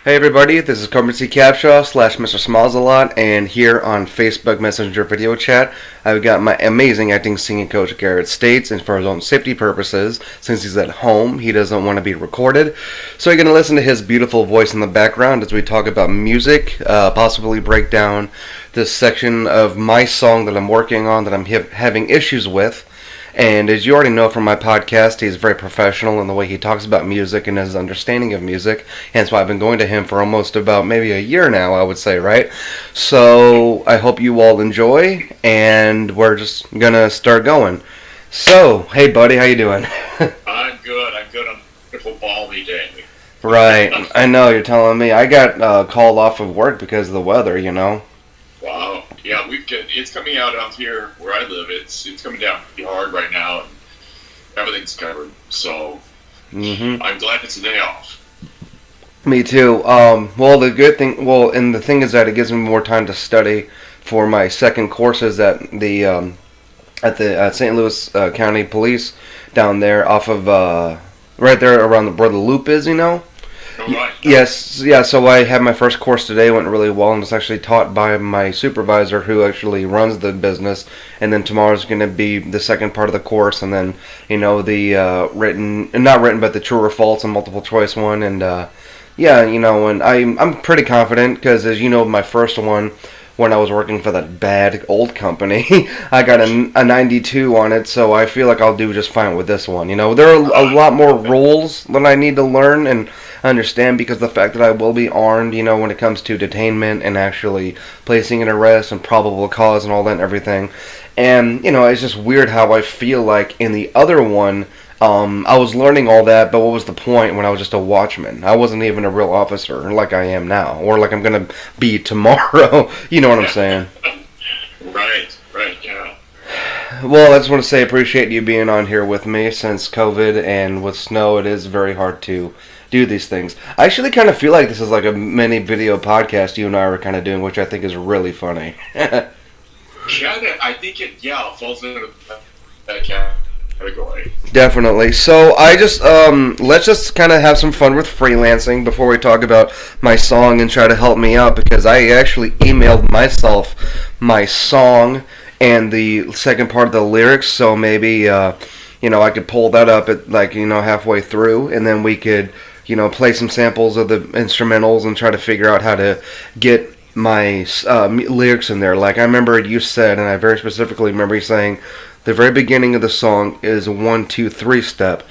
Hey everybody, this is Coburn C Capshaw / mistersmilesalot, and here on Facebook Messenger video chat, I've got my amazing acting singing coach Garrett States, and for his own safety purposes, since he's at home, he doesn't want to be recorded. So you're going to listen to his beautiful voice in the background as we talk about music, possibly break down this section of my song that I'm working on that I'm having issues with. And as you already know from my podcast, he's very professional in the way he talks about music and his understanding of music. Hence why I've been going to him for almost about maybe a year now, I would say, right? So I hope you all enjoy, and we're just gonna start going. So, hey buddy, how you doing? I'm good. I'm good on a beautiful balmy day. Right, I know, you're telling me. I got called off of work because of the weather, you know? Wow. Yeah, it's coming out here where I live. It's coming down pretty hard right now, and everything's covered. So I'm glad it's a day off. Me too. And the thing is that it gives me more time to study for my second courses at the St. Louis County Police down there off of right there around where the loop is, you know. All right. Yes, yeah. So I had my first course today. Went really well, and it's actually taught by my supervisor, who actually runs the business. And then tomorrow's going to be the second part of the course, and then the not written, but the true or false and multiple choice one. And yeah, and I'm pretty confident because, as you know, my first one, when I was working for that bad old company, I got a 92 on it, so I feel like I'll do just fine with this one. There are a lot more rules that I need to learn and understand, because the fact that I will be armed, when it comes to detainment and actually placing an arrest and probable cause and all that and everything. And, it's just weird how I feel like in the other one, I was learning all that, but what was the point when I was just a watchman? I wasn't even a real officer like I am now, or like I'm going to be tomorrow. You know what I'm saying? Right, yeah. Well, I just want to say I appreciate you being on here with me. Since COVID and with snow, it is very hard to do these things. I actually kind of feel like this is like a mini video podcast you and I were kind of doing, which I think is really funny. Yeah, I think it falls into that category. Definitely. So I just let's just kind of have some fun with freelancing before we talk about my song and try to help me out, because I actually emailed myself my song and the second part of the lyrics, so maybe I could pull that up at halfway through, and then we could play some samples of the instrumentals and try to figure out how to get my lyrics in there. Like I remember you said, and I very specifically remember you saying, the very beginning of the song is a 1-2-3 step,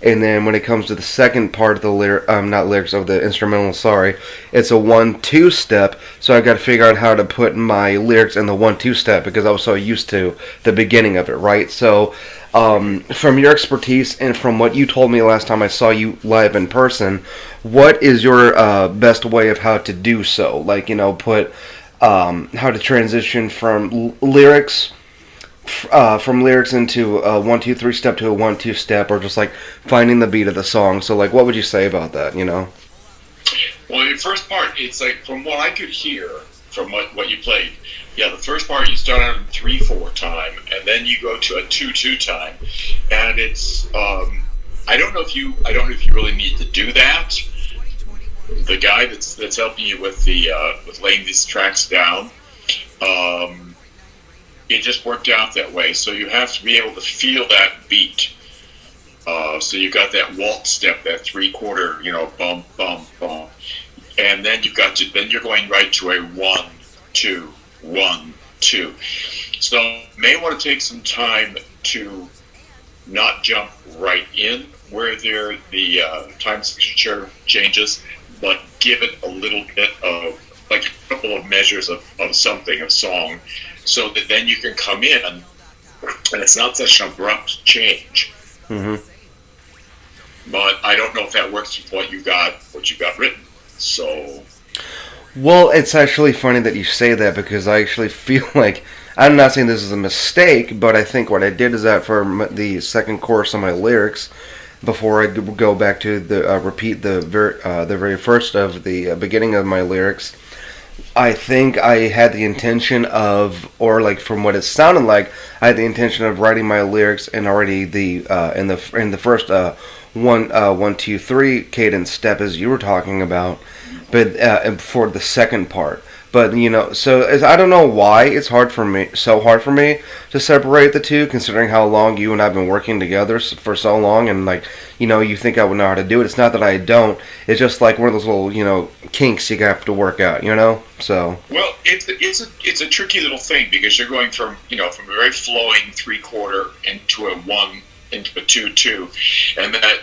and then when it comes to the second part of the not lyrics of the instrumental, sorry, it's a 1-2 step. So I got to figure out how to put my lyrics in the 1-2 step, because I was so used to the beginning of it, right? So from your expertise and from what you told me last time I saw you live in person, what is your best way of how to do so? Like, put how to transition from lyrics into a 1-2-3 step to a 1-2 step, or just like finding the beat of the song. So like, what would you say about that? Well, the first part, it's like, from what I could hear from what you played, the first part you start out in 3/4 time, and then you go to a 2/2 time, and it's I don't know if you really need to do that. The guy that's helping you with with laying these tracks down, it just worked out that way. So you have to be able to feel that beat. So you got that waltz step, that 3/4, bump, bump, bump, and then then you're going right to a 1-2, 1-2. So you may want to take some time to not jump right in where the time signature changes, but give it a little bit of, like, a couple of measures of something, a song, so that then you can come in and it's not such an abrupt change. Mm-hmm. But I don't know if that works with what you got written. So, well, it's actually funny that you say that, because I actually feel like, I'm not saying this is a mistake, but I think what I did is that for the second chorus of my lyrics, before I go back to the repeat the very first of the beginning of my lyrics, I think I had the intention of, or like from what it sounded like, I had the intention of writing my lyrics and already in the first one, two, three cadence step as you were talking about, but for the second part. But so I don't know why it's hard for me to separate the two, considering how long you and I've been working together for so long, and you think I would know how to do it. It's not that I don't. It's just like one of those little kinks you have to work out. So. Well, it's a tricky little thing because you're going from from a very flowing 3/4 into a 1 into a 2/2, and that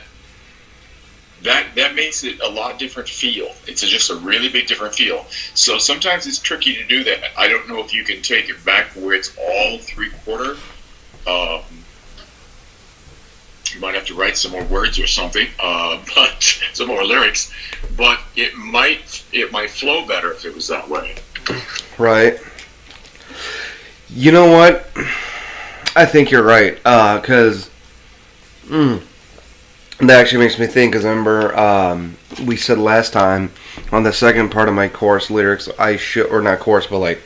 makes it a lot different feel. It's just a really big different feel. So sometimes it's tricky to do that. I don't know if you can take it back where it's all 3/4. You might have to write some more words or something, but some more lyrics. But it might flow better if it was that way. Right. You know what? I think you're right. Because. That actually makes me think, because I remember we said last time on the second part of my chorus lyrics, or not chorus, but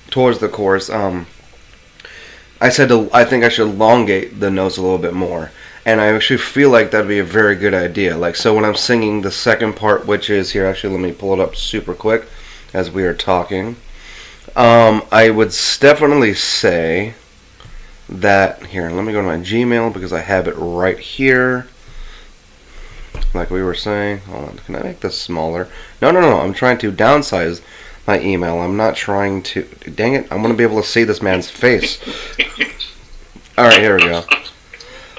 towards the chorus, I said I think I should elongate the notes a little bit more. And I actually feel like that'd be a very good idea. So when I'm singing the second part, which is here, actually let me pull it up super quick as we are talking. I would definitely say that, here, let me go to my Gmail because I have it right here. Like we were saying, hold on, can I make this smaller? No, I'm trying to downsize my email. I'm not trying to, dang it, I want to be able to see this man's face. Alright, here we go.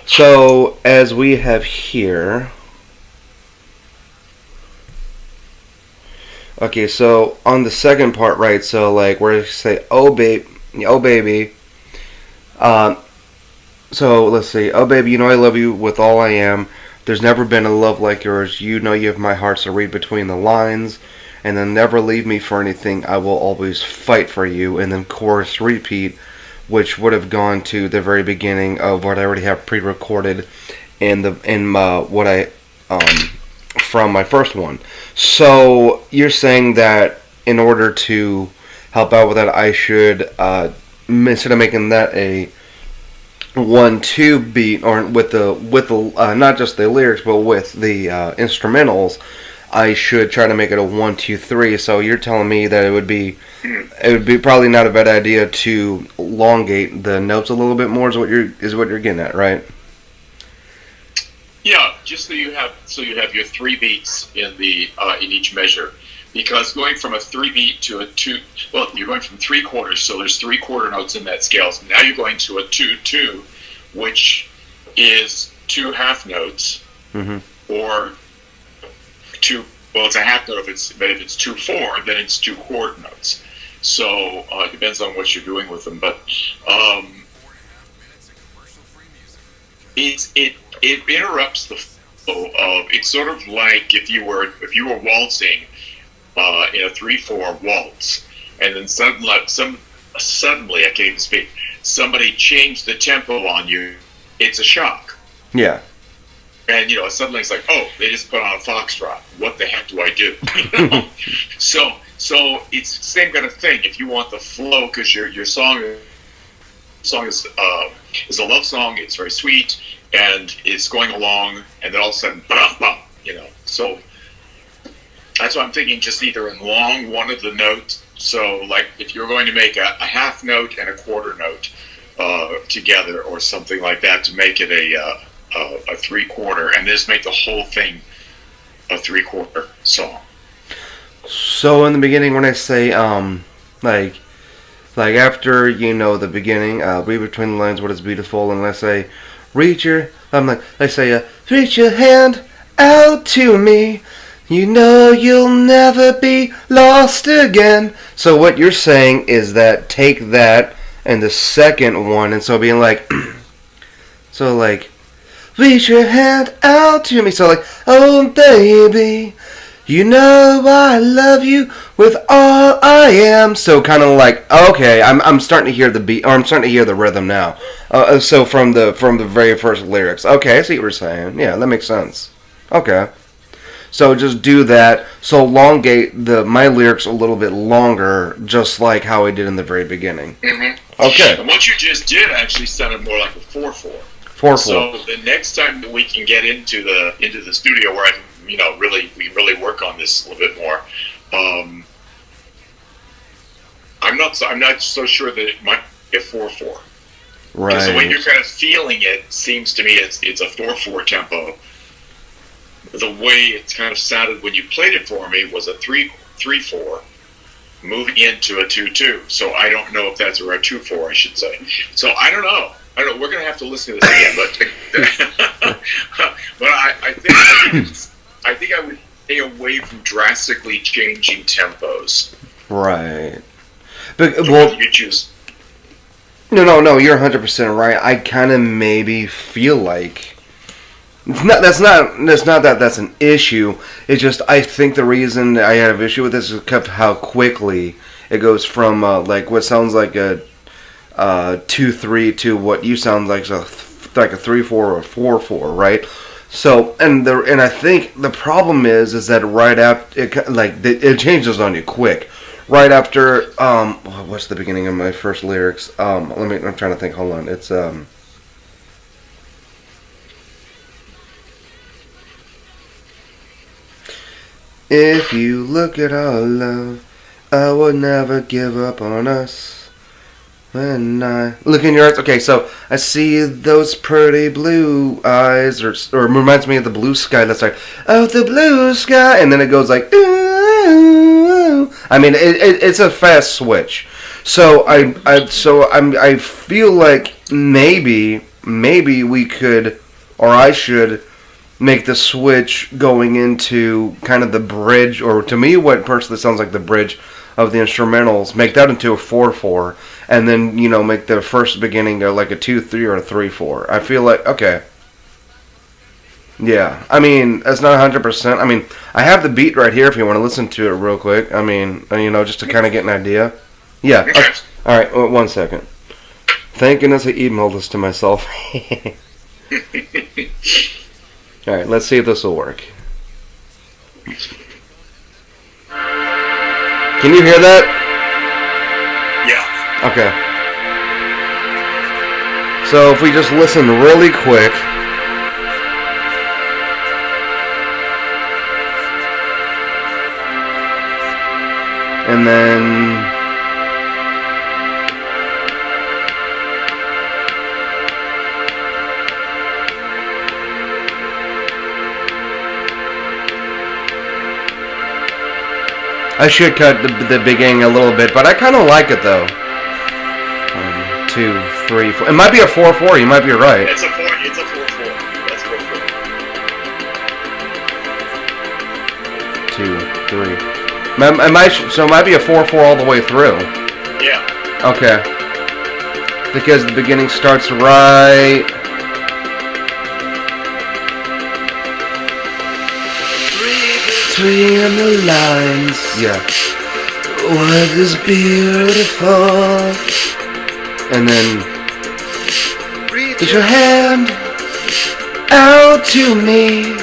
So, as we have here, okay, so on the second part, right, so where you say, oh baby, so let's see, oh baby, I love you with all I am. There's never been a love like yours. You know you have my heart, so read between the lines. And then never leave me for anything. I will always fight for you. And then chorus repeat, which would have gone to the very beginning of what I already have pre-recorded what I from my first one. So you're saying that in order to help out with that, I should instead of making that a 1-2 beat, or with the not just the lyrics but with the instrumentals, I should try to make it a 1-2-3. So you're telling me that it would be probably not a bad idea to elongate the notes a little bit more. Is what you're getting at, right? Yeah, just so you have your 3 beats in each measure. Because going from a 3 beat to a 2, well, you're going from 3/4, so there's 3/4 notes in that scale. So now you're going to a 2-2, which is 2 half notes, or 2. Well, it's a half note but if it's 2/4, then it's 2 quarter notes. So it depends on what you're doing with them, but it interrupts the flow of. It's sort of like if you were waltzing. In a 3/4 waltz, and then suddenly I can't even speak. Somebody changed the tempo on you. It's a shock. Yeah. And suddenly it's like, oh, they just put on a foxtrot. What the heck do I do? So it's the same kind of thing. If you want the flow, because your song is a love song. It's very sweet and it's going along, and then all of a sudden, so. That's what I'm thinking, just either in long one of the notes. So, if you're going to make a half note and a quarter note together or something like that to make it a 3/4, and just make the whole thing a 3/4 song. So, in the beginning, when I say, after, the beginning, read between the lines what is beautiful, and I say, reach your hand out to me. You know you'll never be lost again. So what you're saying is that take that and the second one, and so being reach your hand out to me. So oh baby, you know I love you with all I am. So kind of okay, I'm starting to hear the beat, or I'm starting to hear the rhythm now. So from the very first lyrics. Okay, I see what you're saying. Yeah, that makes sense. Okay. So just do that. So elongate my lyrics a little bit longer, just like how I did in the very beginning. Mm-hmm. Okay. And what you just did actually sounded more like a 4/4. 4/4. So the next time that we can get into the studio where I can, we really work on this a little bit more. I'm not so sure that it might be a 4/4. Right. Because the way you're kind of feeling it seems to me it's a 4/4 tempo. The way it kind of sounded when you played it for me was a 3/4, moving into a 2/2. So I don't know if that's or a 2/4, I should say. So I don't know. We're going to have to listen to this again, but I think I would stay away from drastically changing tempos. Right. But well, you choose. No, you're 100% right. I kind of maybe feel like that's not that's an issue. It's just I think the reason I have issue with this is how quickly it goes from like what sounds like a 2/3 to what you sound like a 3/4 or a 4/4, right? So and I think the problem is that right after it changes on you quick. Right after what's the beginning of my first lyrics? I'm trying to think. Hold on. It's if you look at our love, I would never give up on us. When I look in your eyes, okay, so I see those pretty blue eyes, or reminds me of the blue sky. That's like, oh, the blue sky, and then it goes like, ooh. I mean, it's a fast switch. So I feel like maybe we could, or I should, make the switch going into kind of the bridge, or to me, what personally sounds like the bridge of the instrumentals, make that into a 4/4, and then make the first beginning go like a 2/3 or a 3/4. I feel like okay. Yeah, I mean that's not 100%. I mean I have the beat right here if you want to listen to it real quick. I mean just to kind of get an idea. Yeah. Okay. All right. 1 second. Thank goodness I emailed this to myself. All right. Let's see if this will work. Can you hear that? Yeah. Okay. So if we just listen really quick. And then I should cut the beginning a little bit, but I kind of like it though. 1, 2, 3, 4. It might be a 4/4. You might be right. It's a 4. It's a 4/4. That's 4/4. 2, 3. So it might be a 4/4 all the way through. Yeah. Okay. Because the beginning starts right. Between the lines, yeah. What is beautiful? And then reach your hand out to me.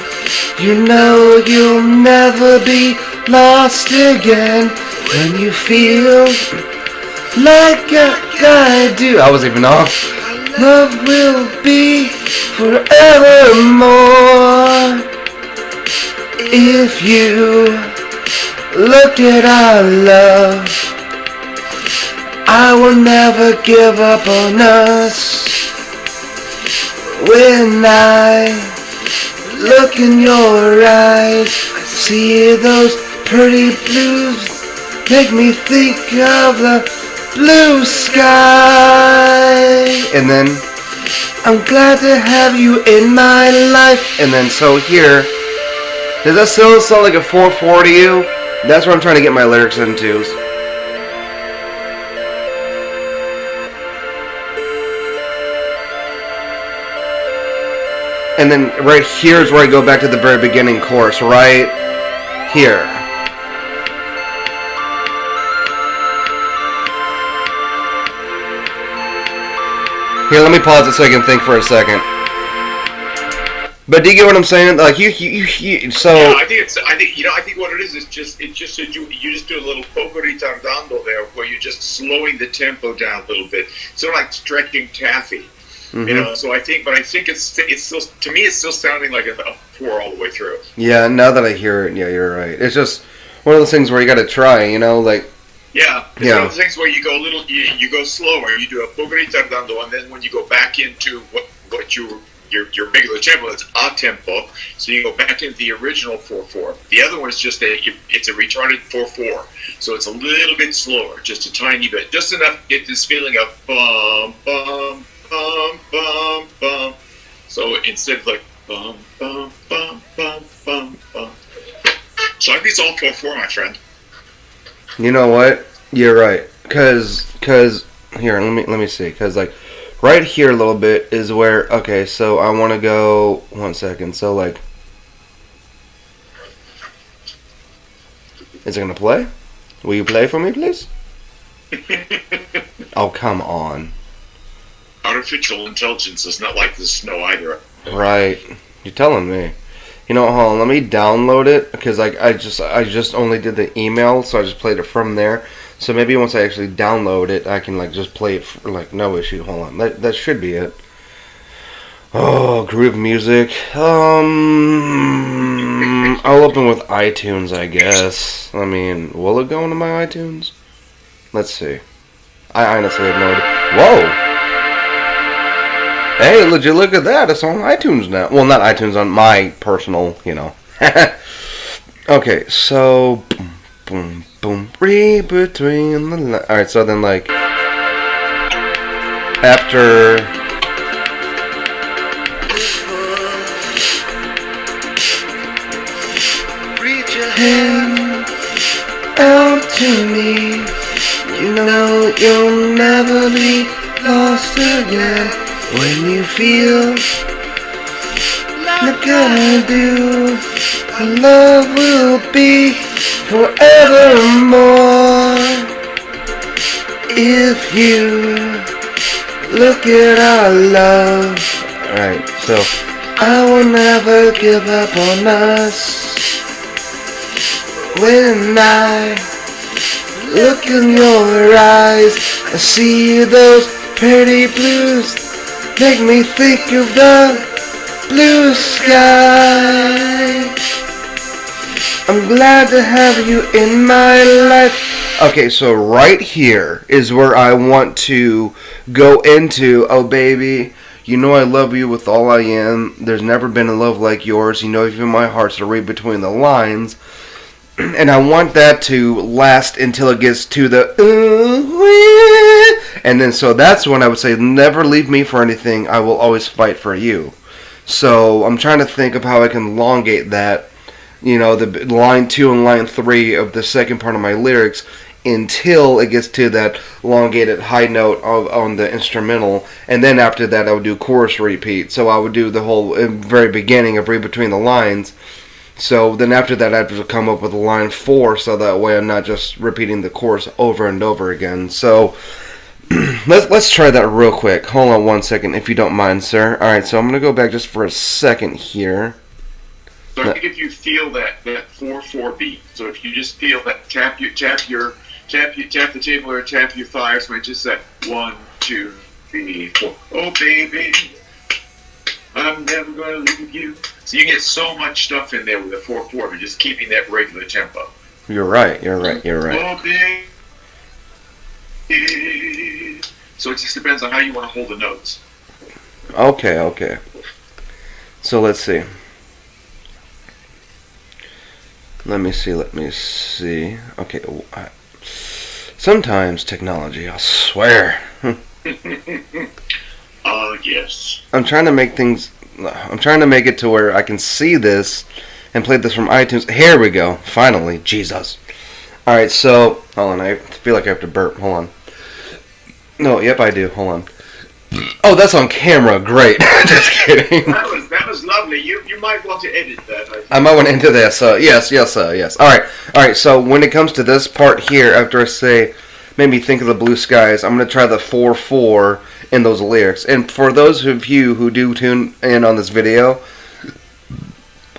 You know you'll never be lost again when you feel like I do. I was even off. Love will be forevermore. If you look at our love, I will never give up on us. When I look in your eyes, see those pretty blues, make me think of the blue sky. And then, I'm glad to have you in my life. And then so here, does that still sound like a 4/4 to you? That's what I'm trying to get my lyrics into. And then right here is where I go back to the very beginning chorus, right here. Here, let me pause it so I can think for a second. But do you get what I'm saying? Like so. Yeah, I think what it is just that you just do a little poco ritardando there, where you're just slowing the tempo down a little bit, sort of like stretching taffy. Mm-hmm. So I think it's still, to me, it's still sounding like a 4 all the way through. Yeah, now that I hear it, yeah, you're right. It's just one of those things where you got to try, like. Yeah, it's one of the things where you go a little, you go slower. You do a poco ritardando, and then when you go back into what your regular tempo, it's a tempo. So you go back into the original 4/4. The other one is just it's a retarded 4/4. So it's a little bit slower, just a tiny bit, just enough to get this feeling of bum bum bum bum bum. So instead of like bum bum bum bum bum bum. So I think it's all 4/4, my friend. You know what? You're right. Cause here, let me see. Cause like right here a little bit is where. Okay, so I want to go. 1 second. So like, is it gonna play? Will you play for me, please? Oh, come on. Artificial intelligence is not like the snow either. Right. You're telling me. You know, hold on. Let me download it because I just only did the email, so I just played it from there. So maybe once I actually download it, I can like just play it for, like no issue. Hold on. That should be it. Oh, groove music. I'll open with iTunes, I guess. I mean, will it go into my iTunes? Let's see. I honestly have no idea. Whoa! Hey, legit, look at that. It's on iTunes now. Well, not iTunes, on my personal, Okay, so... Boom, boom, read between the lines. Alright, so then, like... After... Reach your hand out to me. You know you'll never be lost again. When you feel like I do, our love will be forevermore. If you look at our love. Alright, so I will never give up on us. When I look in your eyes, I see those pretty blues. Make me think of the blue sky. I'm glad to have you in my life. Okay, so right here is where I want to go into, oh baby, you know I love you with all I am. There's never been a love like yours. You know even my heart's to read between the lines. And I want that to last until it gets to the and then so that's when I would say never leave me for anything, I will always fight for you. So I'm trying to think of how I can elongate that, the line 2 and line 3 of the second part of my lyrics until it gets to that elongated high note on the instrumental, and then after that I would do chorus repeat. So I would do the whole very beginning of read between the lines. So then after that I have to come up with a line 4, so that way I'm not just repeating the chorus over and over again. So let's try that real quick. Hold on 1 second if you don't mind, sir. Alright, so I'm going to go back just for a second here. So I think if you feel that 4/4 beat, so if you just feel that tap the table or tap your thighs, so it's just that 1, 2, 3, 4. Oh baby, I'm never gonna leave you. So you get so much stuff in there with the 4/4, but just keeping that regular tempo. You're right. Oh baby. So it just depends on how you want to hold the notes. Okay. So let's see. Let me see. Okay. Sometimes technology, I swear. Yes. I'm trying to make it to where I can see this and play this from iTunes. Here we go. Finally. Jesus. Alright, so, hold on. I feel like I have to burp. Hold on. No, yep, I do. Hold on. Oh, that's on camera. Great. Just kidding. That was lovely. You might want to edit that. I might want to enter this. Yes. Alright, so when it comes to this part here, after I say, made me think of the blue skies, I'm going to try the 4/4 in those lyrics. And for those of you who do tune in on this video,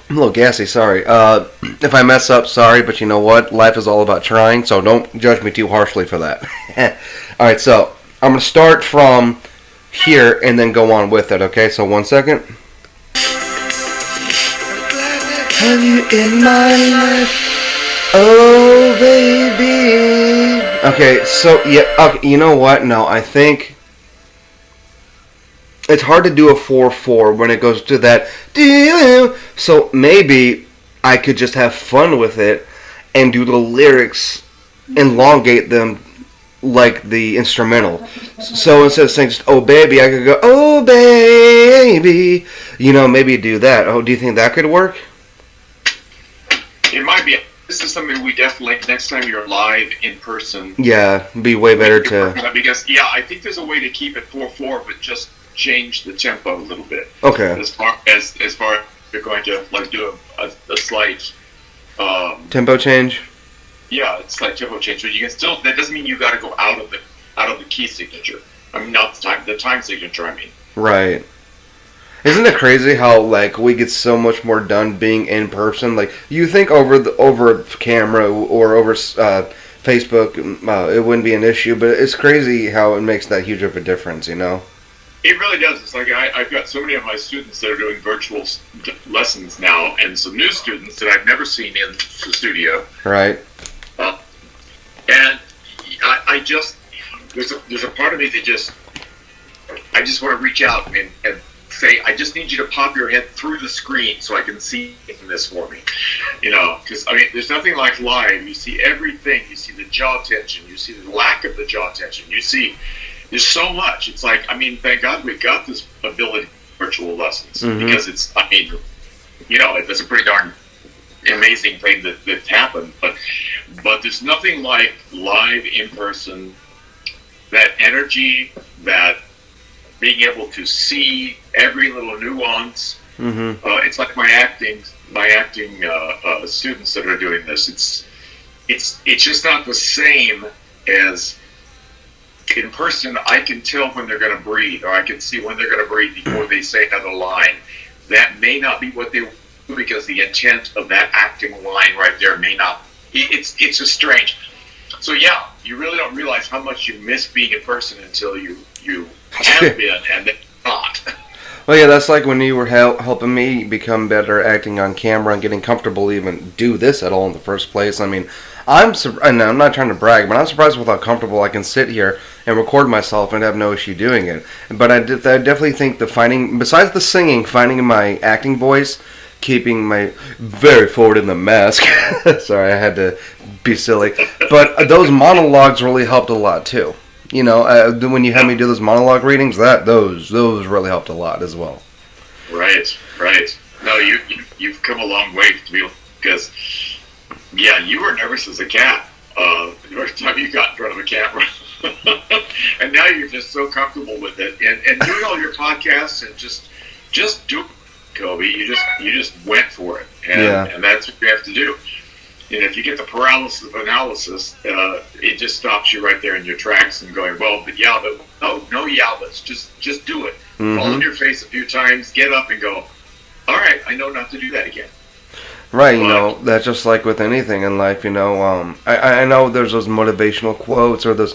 I'm a little gassy, sorry. If I mess up, sorry, but you know what? Life is all about trying, so don't judge me too harshly for that. Alright, so I'm going to start from here and then go on with it, okay? So 1 second. Have you in my life? Oh, baby. Okay, so, yeah, okay, you know what? No, I think it's hard to do a 4/4 when it goes to that. So maybe I could just have fun with it and do the lyrics, elongate them like the instrumental. So instead of saying just "Oh baby," I could go "Oh baby." Maybe do that. Oh, do you think that could work? It might be. This is something we definitely, next time you're live in person. Yeah, be way better to. Because, I think there's a way to keep it 4/4, but just change the tempo a little bit. Okay. As far as you're going to do a slight tempo change. Yeah, it's like tempo change. But you can still. That doesn't mean you got to go out of the key signature. I mean, not the time signature. I mean. Right. Isn't it crazy how we get so much more done being in person? Like you think over camera or over Facebook, it wouldn't be an issue, but it's crazy how it makes that huge of a difference. It really does. It's like I've got so many of my students that are doing virtual lessons now, and some new students that I've never seen in the studio. Right. And I just there's a part of me that I just want to reach out and say, I just need you to pop your head through the screen so I can see this for me. Because, there's nothing like live. You see everything. You see the jaw tension. You see the lack of the jaw tension. You see, there's so much. It's like, thank God we got this ability for virtual lessons. Mm-hmm. Because it's a pretty darn amazing thing that's happened. But there's nothing like live in person, that energy, that being able to see every little nuance. Mm-hmm. It's like my acting students that are doing this. It's just not the same as in person. I can tell when they're going to breathe, or I can see when they're going to breathe before they say another line. That may not be what they do because the intent of that acting line right there may not. It's just strange. So yeah, you really don't realize how much you miss being in person until you have been and then not. Well, yeah, that's like when you were helping me become better acting on camera and getting comfortable to even do this at all in the first place. I'm not trying to brag, but I'm surprised with how comfortable I can sit here and record myself and have no issue doing it. But I definitely think besides the singing, finding my acting voice, keeping my very forward in the mask. Sorry, I had to be silly. But those monologues really helped a lot too. When you had me do those monologue readings, those really helped a lot as well. Right. No, you've come a long way because, you were nervous as a cat the first time you got in front of a camera, and now you're just so comfortable with it, and doing all your podcasts and just do it, Kobe. You just went for it, and that's what you have to do. And if you get the paralysis of analysis, it just stops you right there in your tracks and going, let's just do it. Mm-hmm. Fall on your face a few times, get up and go, all right, I know not to do that again. Right, that's just like with anything in life, I know there's those motivational quotes or those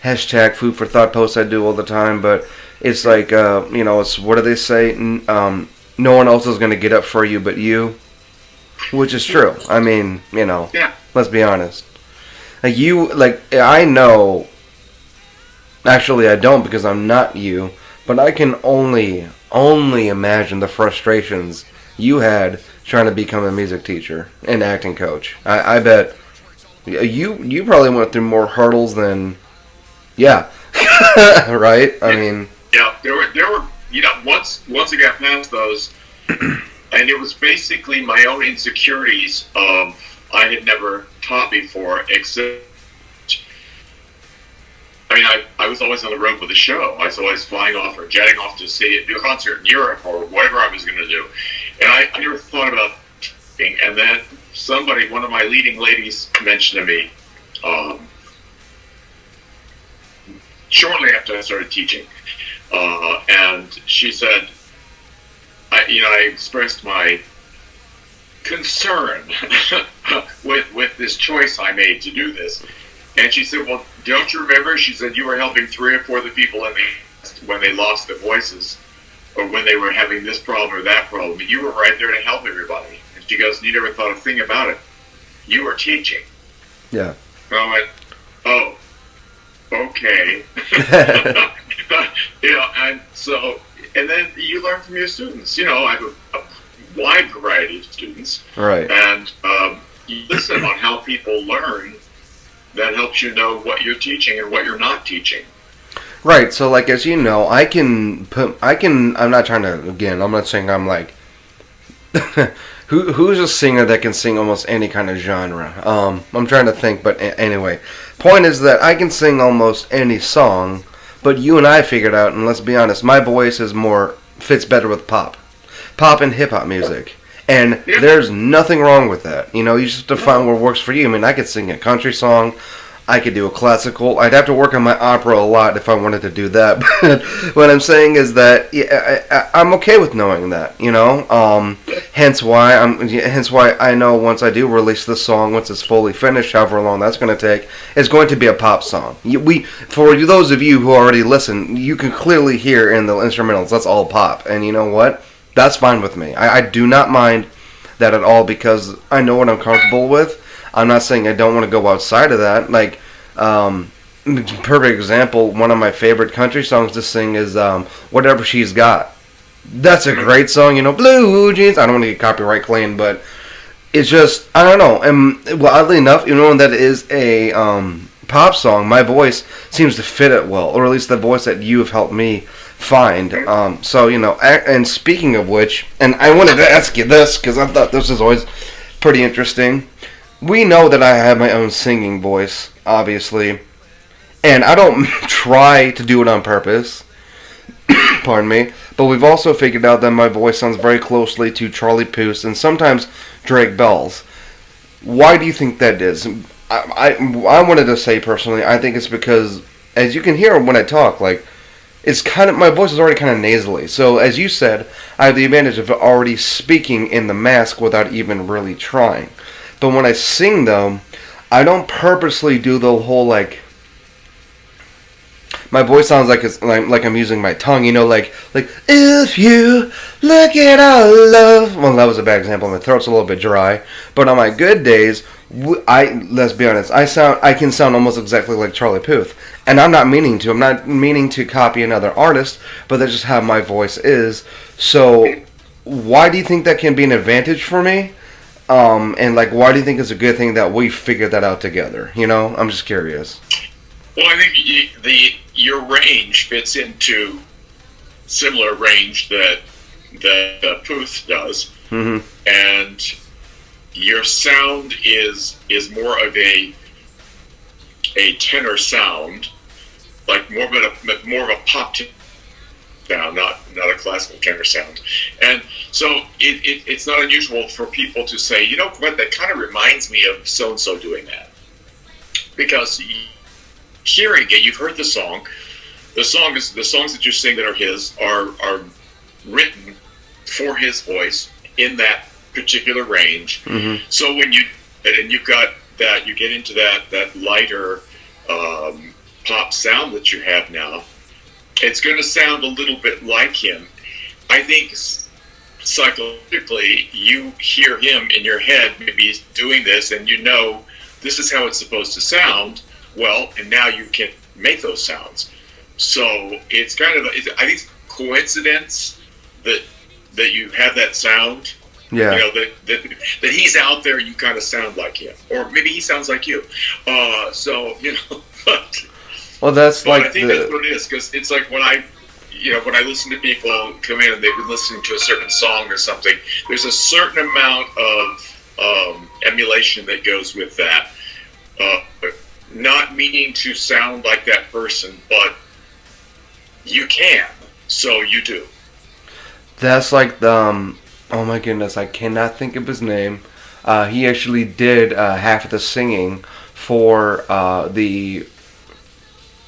hashtag food for thought posts I do all the time, but it's like, it's, what do they say? No one else is going to get up for you but you. Which is true. Let's be honest. I know. Actually, I don't because I'm not you. But I can only imagine the frustrations you had trying to become a music teacher and acting coach. I bet you probably went through more hurdles than. Yeah. Right? Yeah, there were. Once I got past those. And it was basically my own insecurities I had never taught before, except, I was always on the road with a show. I was always flying off or jetting off to do a concert in Europe or whatever I was going to do. And I never thought about teaching. And then one of my leading ladies mentioned to me, shortly after I started teaching, and she said, I expressed my concern with this choice I made to do this. And she said, well, don't you remember? She said, you were helping 3 or 4 of the people in the when they lost their voices, or when they were having this problem or that problem. You were right there to help everybody. And she goes, you never thought a thing about it. You were teaching. Yeah. And I went, oh, okay. And then you learn from your students. I have a wide variety of students. Right. And you listen on how people learn. That helps you know what you're teaching and what you're not teaching. Right, so like as you know, I'm not trying to, again, I'm not saying I'm like, who's a singer that can sing almost any kind of genre? I'm trying to think, but anyway. Point is that I can sing almost any song, but you and I figured out, and let's be honest, my voice fits better with pop and hip-hop music. And there's nothing wrong with that. You just have to find what works for you. I mean, I could sing a country song. I could do a classical. I'd have to work on my opera a lot if I wanted to do that. But what I'm saying is that I'm okay with knowing that. Hence why I know once I do release the song, once it's fully finished, however long that's going to take, it's going to be a pop song. For those of you who already listen, you can clearly hear in the instrumentals that's all pop. And you know what? That's fine with me. I do not mind that at all because I know what I'm comfortable with. I'm not saying I don't want to go outside of that. Like, perfect example, one of my favorite country songs to sing is Whatever She's Got. That's a great song, Blue Jeans. I don't want to get copyright claimed, but it's just, I don't know. And oddly enough, even though that is a pop song, my voice seems to fit it well, or at least the voice that you have helped me find. And speaking of which, and I wanted to ask you this because I thought this was always pretty interesting. We know that I have my own singing voice, obviously, and I don't try to do it on purpose. Pardon me. But we've also figured out that my voice sounds very closely to Charlie Puth's and sometimes Drake Bell's. Why do you think that is? I wanted to say personally, I think it's because, as you can hear when I talk, like, it's kind of, my voice is already kind of nasally. So, as you said, I have the advantage of already speaking in the mask without even really trying. But when I sing, though, I don't purposely do the whole, like, my voice sounds like it's like I'm using my tongue, like if you look at our love. Well, that was a bad example. My throat's a little bit dry, but on my good days, let's be honest, I can sound almost exactly like Charlie Puth, and I'm not meaning to. I'm not meaning to copy another artist, but that's just how my voice is. So, why do you think that can be an advantage for me? And like, why do you think it's a good thing that we figured that out together? I'm just curious. Well, I think your range fits into similar range that Puth does, and your sound is more of a tenor sound, like more of a pop sound, not a classical tenor sound, and so it's not unusual for people to say, you know what, that kind of reminds me of so and so doing that, because hearing it, you've heard the song. The songs that you sing that are his are written for his voice in that particular range. Mm-hmm. So when you've got that, you get into that lighter pop sound that you have now. It's going to sound a little bit like him. I think psychologically, you hear him in your head maybe doing this, and this is how it's supposed to sound. Well, and now you can make those sounds. So it's kind of, I think, it's coincidence that you have that sound. Yeah. That he's out there, you kind of sound like him, or maybe he sounds like you. Well, that's like. I think that's what it is, because it's like when I listen to people come in and they've been listening to a certain song or something. There's a certain amount of emulation that goes with that. Not meaning to sound like that person, but you can, so you do. That's like the, oh my goodness, I cannot think of his name. He actually did half of the singing for the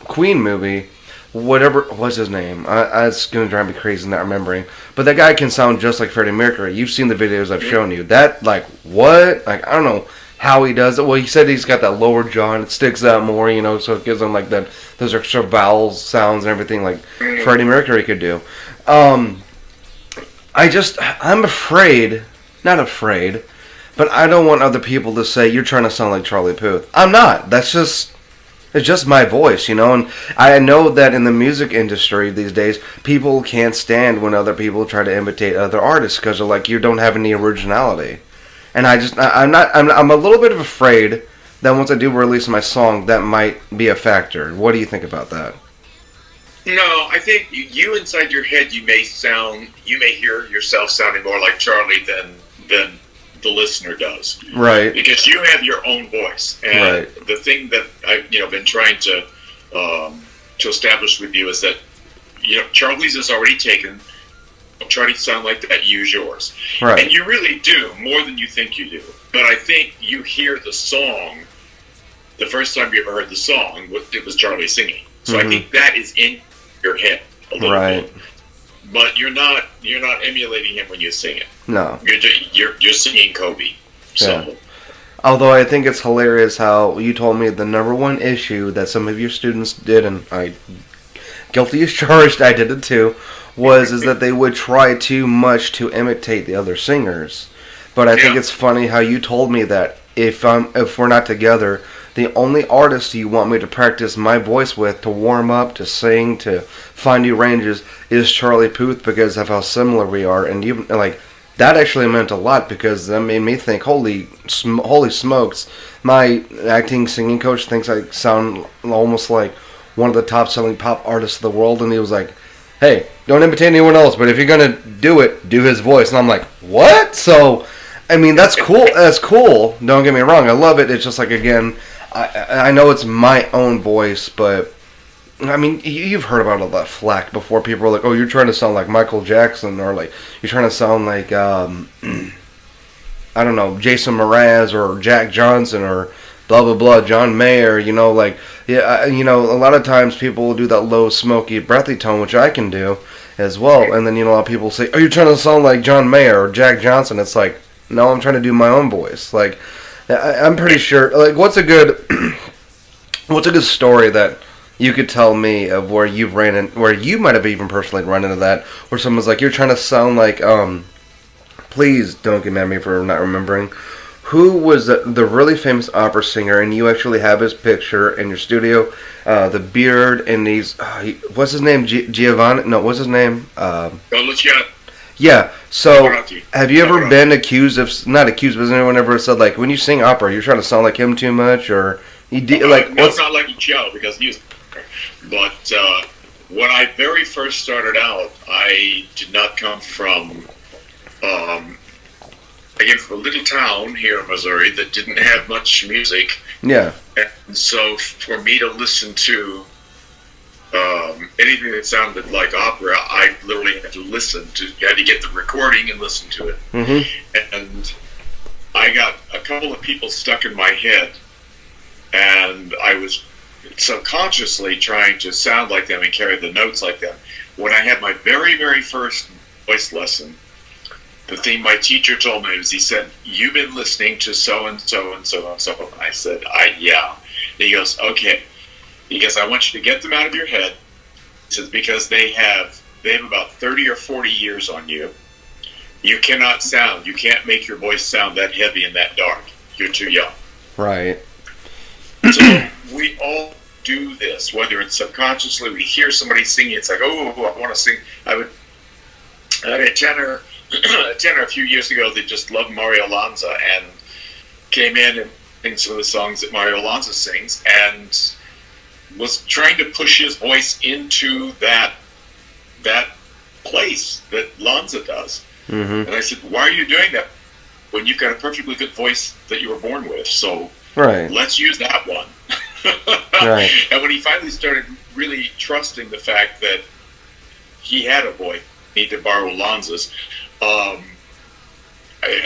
Queen movie. Whatever was his name. It's going to drive me crazy not remembering. But that guy can sound just like Freddie Mercury. You've seen the videos I've shown you. That, like, what? Like, I don't know how he does it. Well, he said he's got that lower jaw and it sticks out more, so it gives him like that those extra vowel sounds and everything like Freddie Mercury could do. I'm afraid, not afraid, but I don't want other people to say you're trying to sound like Charlie Puth. I'm not. It's just my voice, and I know that in the music industry these days, people can't stand when other people try to imitate other artists because they're like, you don't have any originality. And I'm a little bit afraid that once I do release my song, that might be a factor. What do you think about that? No, I think you inside your head, you may hear yourself sounding more like Charlie than the listener does. Right. Because you have your own voice. And right. The thing that I've been trying to establish with you is that Charlie's is already taken. Don't try to sound like that. Use yours. Right. And you really do more than you think you do. But I think you hear the song. The first time you ever heard the song, it was Charlie singing. So I think that is in your head a little bit. But you're not emulating him when you sing it. No. You're singing Kobe. So. Yeah. Although I think it's hilarious how you told me the number one issue that some of your students did, and I guilty as charged, I did it too, is that they would try too much to imitate the other singers. But I think it's funny how you told me that if we're not together, the only artist you want me to practice my voice with, to warm up, to sing, to find new ranges, is Charlie Puth because of how similar we are. And even that actually meant a lot because that made me think, holy smokes, my acting singing coach thinks I sound almost like one of the top selling pop artists of the world, and he was like, hey, don't imitate anyone else, but if you're gonna do it, do his voice. And I'm like, what? So I mean, that's cool. That's cool. Don't get me wrong. I love it. It's just like, again, I know it's my own voice, but I mean, you've heard about all that flack before. People are like, oh, you're trying to sound like Michael Jackson, or like you're trying to sound like I don't know, Jason Mraz or Jack Johnson or blah blah blah, John Mayer. A lot of times people will do that low, smoky, breathy tone, which I can do as well. And then a lot of people say, oh, you're trying to sound like John Mayer or Jack Johnson. It's like, no, I'm trying to do my own voice. Like, I'm pretty sure. Like, what's a good story that you could tell me of where you've where you might have even personally run into that, where someone's like, you're trying to sound like, please don't get mad at me for not remembering, who was the really famous opera singer, and you actually have his picture in your studio, the beard, and what's his name, Giovanni? No, what's his name? Yeah, so have you ever been accused of, not accused, but has anyone ever said, like, when you sing opera, you're trying to sound like him too much, or you no, it's not like Joe, because he was, but when I very first started out, I did not come from, I came from a little town here in Missouri that didn't have much music. Yeah. And so for me to listen to anything that sounded like opera, I literally had to had to get the recording and listen to it. Mm-hmm. And I got a couple of people stuck in my head, and I was subconsciously trying to sound like them and carry the notes like them. When I had my very, very first voice lesson, the thing my teacher told me was, he said, you've been listening to so-and-so and so-and-so. And I said, yeah. And he goes, okay. He goes, I want you to get them out of your head. He says, because they have about 30 or 40 years on you. You can't make your voice sound that heavy and that dark. You're too young. Right. So we all do this, whether it's subconsciously, we hear somebody singing, it's like, oh, I want to sing. I had a tenor a few years ago that just loved Mario Lanza and came in and sang some of the songs that Mario Lanza sings, and was trying to push his voice into that place that Lanza does. Mm-hmm. And I said, why are you doing that when you've got a perfectly good voice that you were born with? So let's use that one. Right. And when he finally started really trusting the fact that he had a voice, need to borrow Lanza's,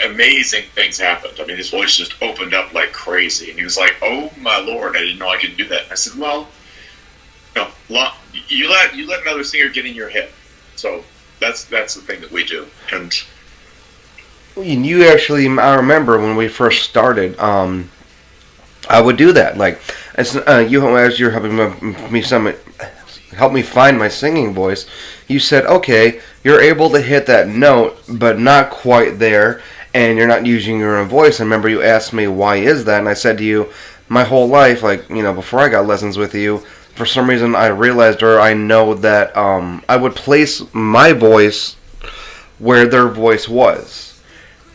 amazing things happened. I mean, his voice just opened up like crazy, and he was like, "Oh my Lord, I didn't know I could do that." And I said, "Well, you let another singer get in your head." So that's the thing that we do, and You actually, I remember when we first started, I would do that. Like, as you're helping help me find my singing voice. You said, okay, you're able to hit that note, but not quite there, and you're not using your own voice. I remember you asked me, why is that? And I said to you, my whole life, like, before I got lessons with you, for some reason I realized, or I know that I would place my voice where their voice was.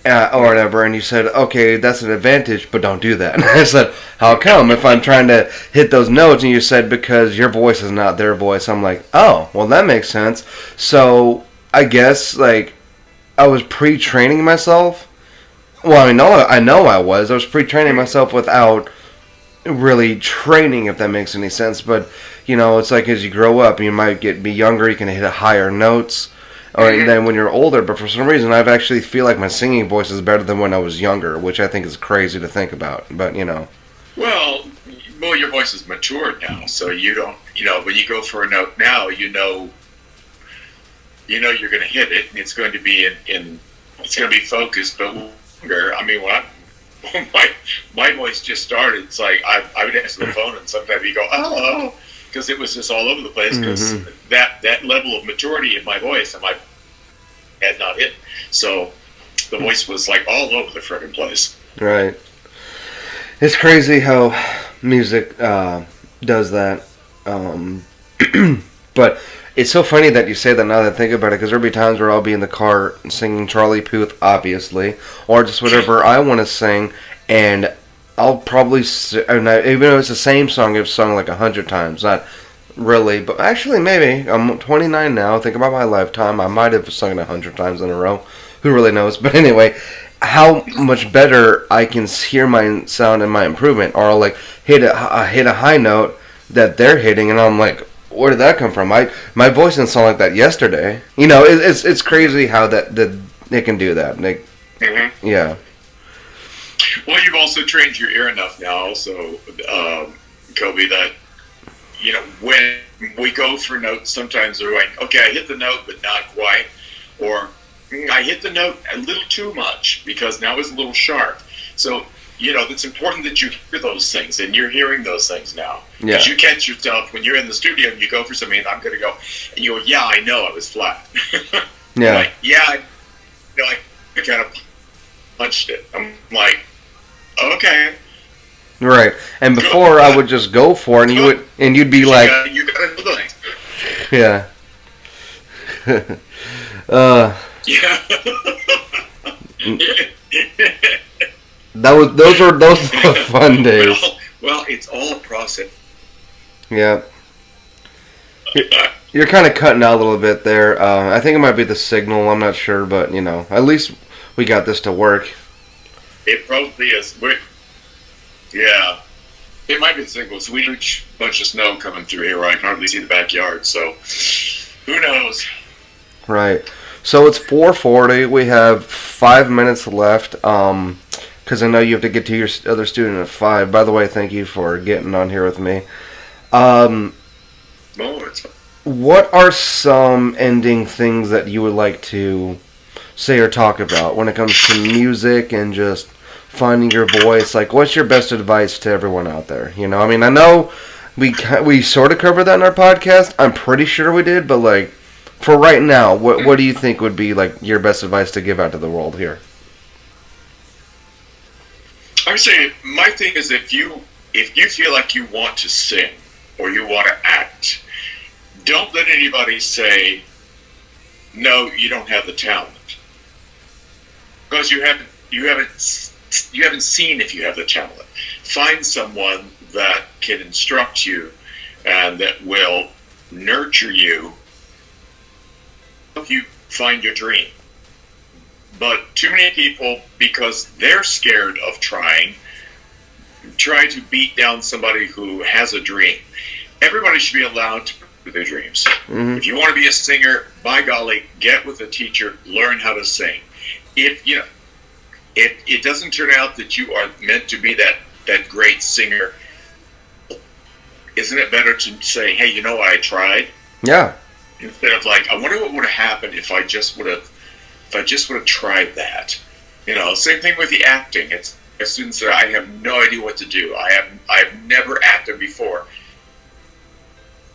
Or whatever, and you said, okay, that's an advantage, but don't do that. And I said, how come? If I'm trying to hit those notes, and you said, because your voice is not their voice. I'm like, oh, well, that makes sense. So, I guess, like, I was pre-training myself. Well, I know I was. I was pre-training myself without really training, if that makes any sense. But, it's like as you grow up, you might be younger, you can hit higher notes. Or then when you're older, but for some reason I actually feel like my singing voice is better than when I was younger, which I think is crazy to think about. But Well, your voice is matured now, so you don't. When you go for a note now, you're going to hit it, and it's going to be it's going to be focused. But longer. I mean, when my voice just started, it's like I would answer the phone, and sometimes you go, oh. Because it was just all over the place. Because that level of maturity in my voice, and my had not hit. So the voice was like all over the friggin' place. Right. It's crazy how music does that. But it's so funny that you say that now that I think about it, because there'll be times where I'll be in the car singing Charlie Puth, obviously, or just whatever I want to sing, and I'll probably, even though it's the same song, I've sung like 100 times. Not really, but actually maybe. I'm 29 now. Think about my lifetime. I might have sung it 100 times in a row. Who really knows? But anyway, how much better I can hear my sound and my improvement. Or I'll like hit a high note that they're hitting, and I'm like, where did that come from? My voice didn't sound like that yesterday. It's crazy how that it can do that. Yeah. Well, you've also trained your ear enough now, also, Kobe, that, when we go for notes, sometimes they're like, okay, I hit the note, but not quite. Or I hit the note a little too much because now it's a little sharp. So, it's important that you hear those things, and you're hearing those things now. Yeah. Because you catch yourself when you're in the studio and you go for something, and I'm going to go, and you go, yeah, I know, I was flat. Yeah. Like, yeah, I kind of punched it. I'm like, okay. Right. And before I would just go for it, and you'd be like, you got to do things. Yeah. Yeah. Those were fun days. Well, it's all a process. Yeah. You're kind of cutting out a little bit there. I think it might be the signal. I'm not sure, but at least we got this to work. It probably is. Yeah. It might be the signal. It's a huge bunch of snow coming through here. I can hardly see the backyard, so who knows? Right. So it's 4:40. We have 5 minutes left. Because I know you have to get to your other student at 5. By the way, thank you for getting on here with me. What are some ending things that you would like to say or talk about when it comes to music and just finding your voice? Like, what's your best advice to everyone out there? I know we sort of covered that in our podcast. I'm pretty sure we did, but like for right now, what do you think would be like your best advice to give out to the world here? I would say my thing is if you feel like you want to sing or you want to act, don't let anybody say, no, you don't have the talent. Because you haven't seen if you have the talent. Find someone that can instruct you and that will nurture you, help you find your dream. But too many people, because they're scared of trying, try to beat down somebody who has a dream. Everybody should be allowed to pursue their dreams. Mm-hmm. If you want to be a singer, by golly, get with a teacher, learn how to sing. If it doesn't turn out that you are meant to be that great singer, isn't it better to say, hey, you know what, I tried? Yeah. Instead of like, I wonder what would have happened if I just would have tried that. Same thing with the acting. It's students that I have no idea what to do. I've never acted before,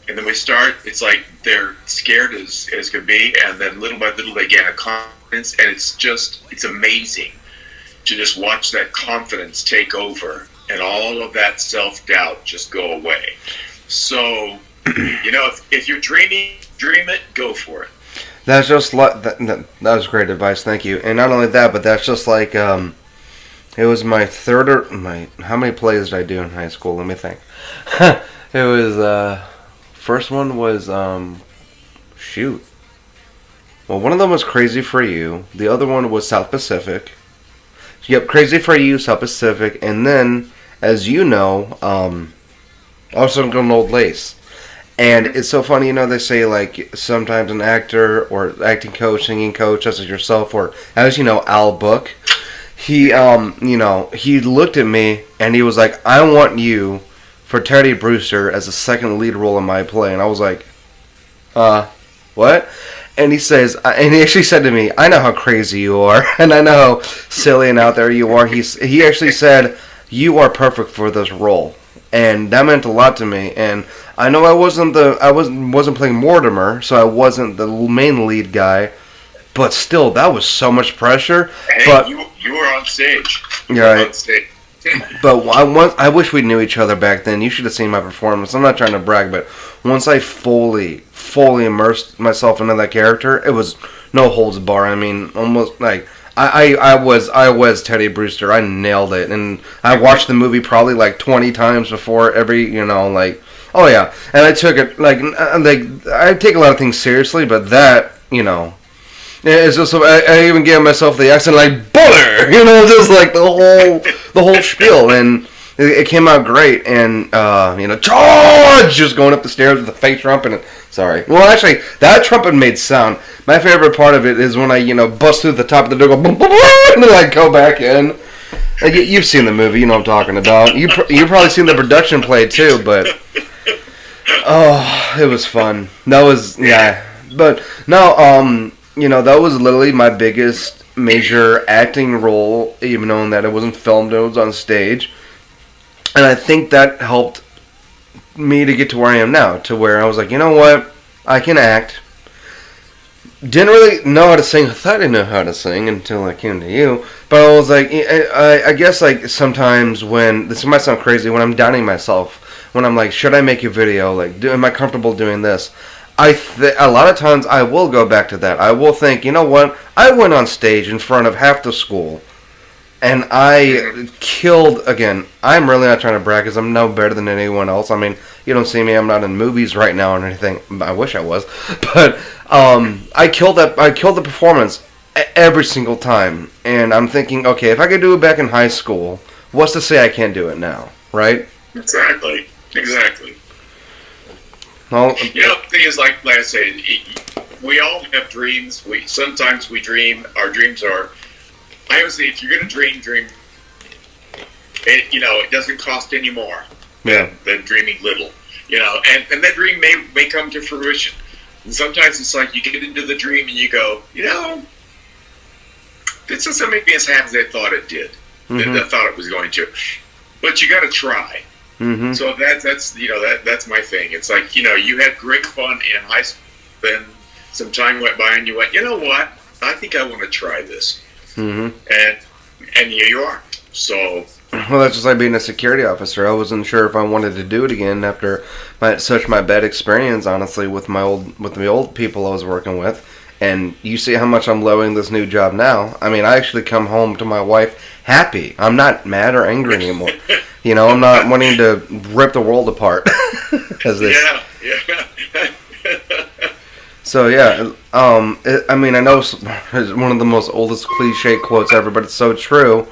and then we start. It's like they're scared as could be, and then little by little they gain a confidence, and it's amazing to just watch that confidence take over, and all of that self-doubt just go away. So, if you're dreaming, dream it, go for it. That's just like that was great advice, thank you. And not only that, but that's just like it was my third or my how many plays did I do in high school? Let me think. It was first one was shoot. Well, one of them was Crazy for You. The other one was South Pacific. Yep, Crazy for You, South Pacific, and then, as you know, also Golden Old Lace. And it's so funny, they say, like, sometimes an actor or acting coach, singing coach, such as yourself, or, as you know, Al Book, he looked at me, and he was like, I want you for Teddy Brewster as a second lead role in my play. And I was like, what? And he says, and he actually said to me, I know how crazy you are, and I know how silly and out there you are. He actually said, you are perfect for this role. And that meant a lot to me. And I know I wasn't playing Mortimer, so I wasn't the main lead guy. But still, that was so much pressure. Hey, but you were on stage. Yeah, right. On stage. But I wish we knew each other back then. You should have seen my performance. I'm not trying to brag, but once I fully immersed myself into that character, it was no holds bar. I mean, almost like I was Teddy Brewster. I nailed it, and I watched the movie probably like 20 times before every oh yeah. And I took it like I take a lot of things seriously, but that it's just I even gave myself the accent like butter, just like the whole spiel, and it came out great. And charge, just going up the stairs with the fake trumpet. Sorry, well actually that trumpet made sound. My favorite part of it is when I bust through the top of the door, go boom, boom, boom, and then like go back in. Like, you've seen the movie, you know what I'm talking about. You probably seen the production play too, but oh, it was fun. That was but no that was literally my biggest major acting role, even knowing that it wasn't filmed, it was on stage. And I think that helped me to get to where I am now, to where I was like, you know what, I can act. Didn't really know how to sing. I thought I didn't know how to sing until I came to you. But I was like, I guess like sometimes when, this might sound crazy, when I'm doubting myself, when I'm like, should I make a video? Like, am I comfortable doing this? A lot of times I will go back to that. I will think, you know what? I went on stage in front of half the school, and I killed, again, I'm really not trying to brag because I'm no better than anyone else. I mean, you don't see me, I'm not in movies right now or anything. I wish I was. But I killed the performance every single time. And I'm thinking, okay, if I could do it back in high school, what's to say I can't do it now, right? Exactly. Well, the thing is, like I said, we all have dreams. Sometimes we dream. Our dreams are. I always say, if you're going to dream. It doesn't cost any more than dreaming little. And that dream may come to fruition. And sometimes it's like you get into the dream and you go, this doesn't make me as happy as I thought it did. I thought it was going to. But you got to try. Mm-hmm. So that's my thing. It's like, you had great fun in high school, then some time went by and you went, you know what? I think I want to try this. Mm-hmm. And here you are. So. Well, that's just like being a security officer. I wasn't sure if I wanted to do it again after such my bad experience, honestly, with the old people I was working with. And you see how much I'm loving this new job now. I mean, I actually come home to my wife happy. I'm not mad or angry anymore. I'm not wanting to rip the world apart. Yeah. So, yeah. I mean, I know it's one of the most oldest cliche quotes ever, but it's so true.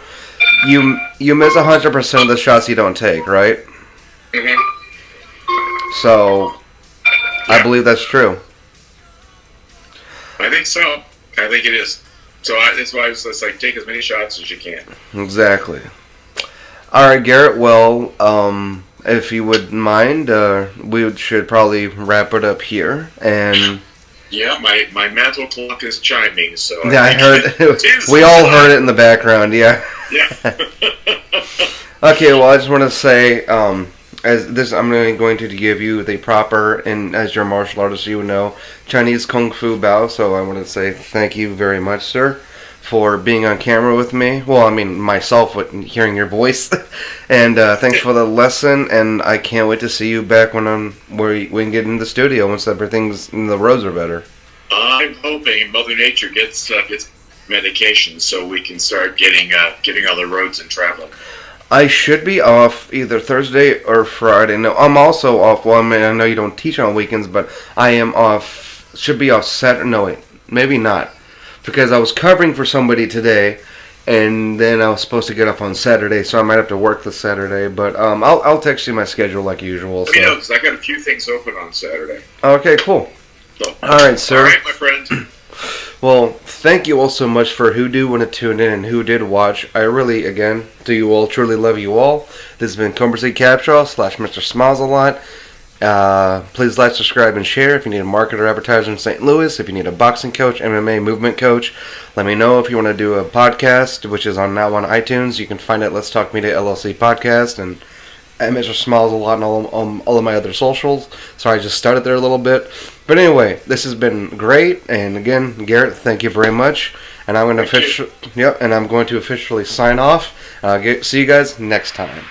You miss 100% of the shots you don't take, right? Mm-hmm. So, I believe that's true. I think so. I think it is. So that's why it's like, take as many shots as you can. Exactly. All right, Garrett. Well, if you wouldn't mind, we should probably wrap it up here. And Yeah, my mantle clock is chiming, so I Yeah, I think heard. it is We all heard it time. in the background. Yeah. Yeah. Okay. Well, I just want to say, as this, I'm going to give you the proper, and as your martial artist, you would know, Chinese kung fu bow. So I want to say thank you very much, sir, for being on camera with me. Well, I mean myself with hearing your voice, and thanks for the lesson. And I can't wait to see you back when we can get in the studio once everything's the roads are better. I'm hoping Mother Nature gets medication so we can start getting on the roads and traveling. I should be off either Thursday or Friday. No, I'm also off. Well, I mean, I know you don't teach on weekends, but I am off. Should be off Saturday. No, wait, maybe not, because I was covering for somebody today, and then I was supposed to get up on Saturday, so I might have to work this Saturday. But I'll text you my schedule like usual. Let me know So because I got a few things open on Saturday. okay, cool. So, All right, all sir. right, my friend. Well, thank you all so much for who do want to tune in and who did watch. I really, again, do you all truly love you all. This has been Coburn C Capshaw / mistersmilesalot. Please like, subscribe, and share. If you need a marketer or advertiser in St. Louis, if you need a boxing coach, MMA movement coach, let me know. If you want to do a podcast, which is on now on iTunes, you can find it. Let's Talk Media LLC podcast and Mr. Smiles a lot on all of my other socials. Sorry, I just started there a little bit. But anyway, this has been great. And again, Garrett, thank you very much. And I'm going to officially sign off. See you guys next time.